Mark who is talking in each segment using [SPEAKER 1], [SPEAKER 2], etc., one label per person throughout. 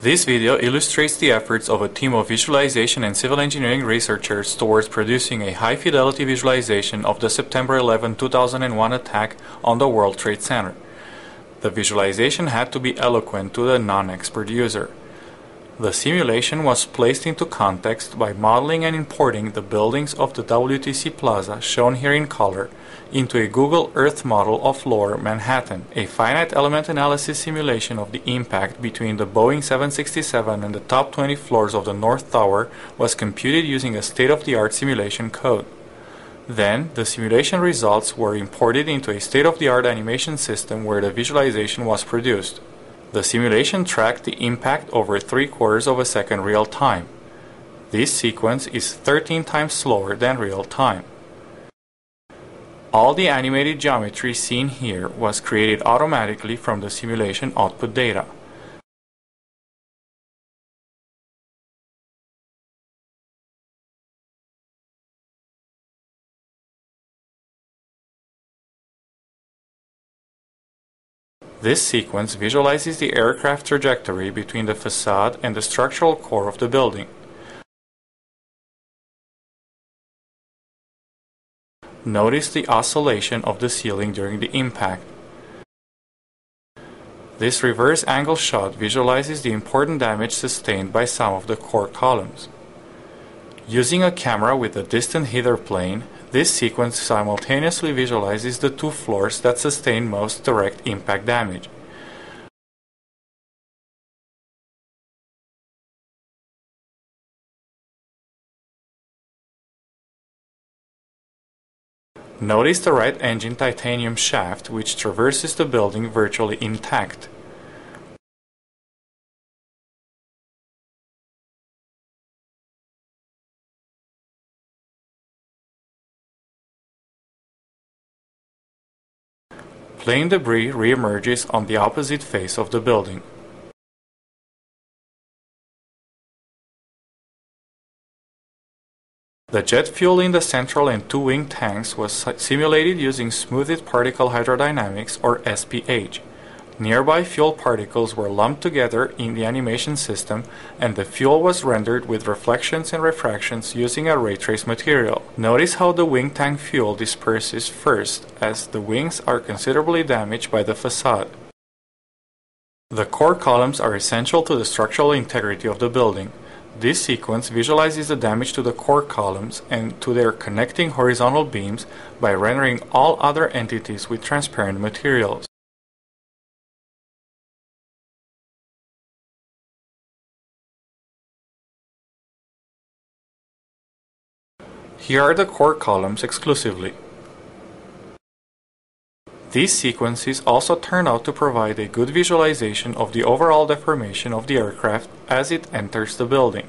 [SPEAKER 1] This video illustrates the efforts of a team of visualization and civil engineering researchers towards producing a high-fidelity visualization of the September 11, 2001 attack on the World Trade Center. The visualization had to be eloquent to the non-expert user. The simulation was placed into context by modeling and importing the buildings of the WTC Plaza, shown here in color, into a Google Earth model of Lower Manhattan. A finite element analysis simulation of the impact between the Boeing 767 and the top 20 floors of the North Tower was computed using a state-of-the-art simulation code. Then, the simulation results were imported into a state-of-the-art animation system where the visualization was produced. The simulation tracked the impact over 3/4 of a second real time. This sequence is 13 times slower than real time. All the animated geometry seen here was created automatically from the simulation output data. This sequence visualizes the aircraft trajectory between the facade and the structural core of the building. Notice the oscillation of the ceiling during the impact. This reverse angle shot visualizes the important damage sustained by some of the core columns. Using a camera with a distant hither plane, this sequence simultaneously visualizes the two floors that sustain most direct impact damage. Notice the right engine titanium shaft, which traverses the building virtually intact. Plane debris re-emerges on the opposite face of the building. The jet fuel in the central and two wing tanks was simulated using smoothed particle hydrodynamics, or SPH. Nearby fuel particles were lumped together in the animation system, and the fuel was rendered with reflections and refractions using a ray trace material. Notice how the wing tank fuel disperses first, as the wings are considerably damaged by the facade. The core columns are essential to the structural integrity of the building. This sequence visualizes the damage to the core columns and to their connecting horizontal beams by rendering all other entities with transparent materials. Here are the core columns exclusively. These sequences also turn out to provide a good visualization of the overall deformation of the aircraft as it enters the building.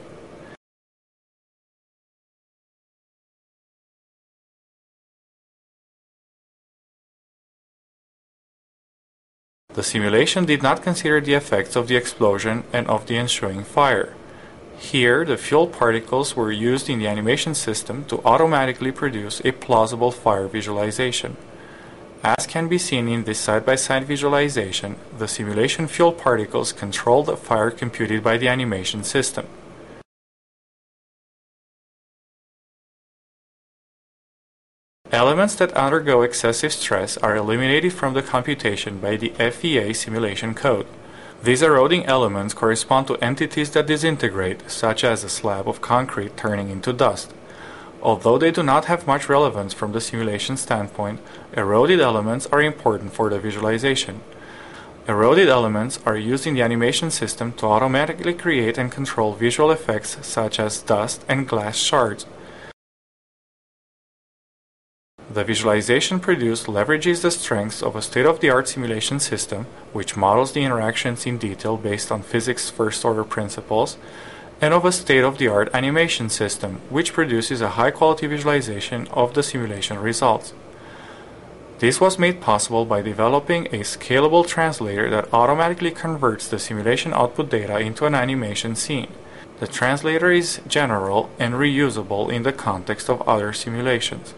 [SPEAKER 1] The simulation did not consider the effects of the explosion and of the ensuing fire. Here, the fuel particles were used in the animation system to automatically produce a plausible fire visualization. As can be seen in this side-by-side visualization, the simulation fuel particles control the fire computed by the animation system. Elements that undergo excessive stress are eliminated from the computation by the F.B.I. simulation code. These eroding elements correspond to entities that disintegrate, such as a slab of concrete turning into dust. Although they do not have much relevance from the simulation standpoint, eroded elements are important for the visualization. Eroded elements are used in the animation system to automatically create and control visual effects such as dust and glass shards. The visualization produced leverages the strengths of a state-of-the-art simulation system, which models the interactions in detail based on physics' first-order principles, and of a state-of-the-art animation system, which produces a high-quality visualization of the simulation results. This was made possible by developing a scalable translator that automatically converts the simulation output data into an animation scene. The translator is general and reusable in the context of other simulations.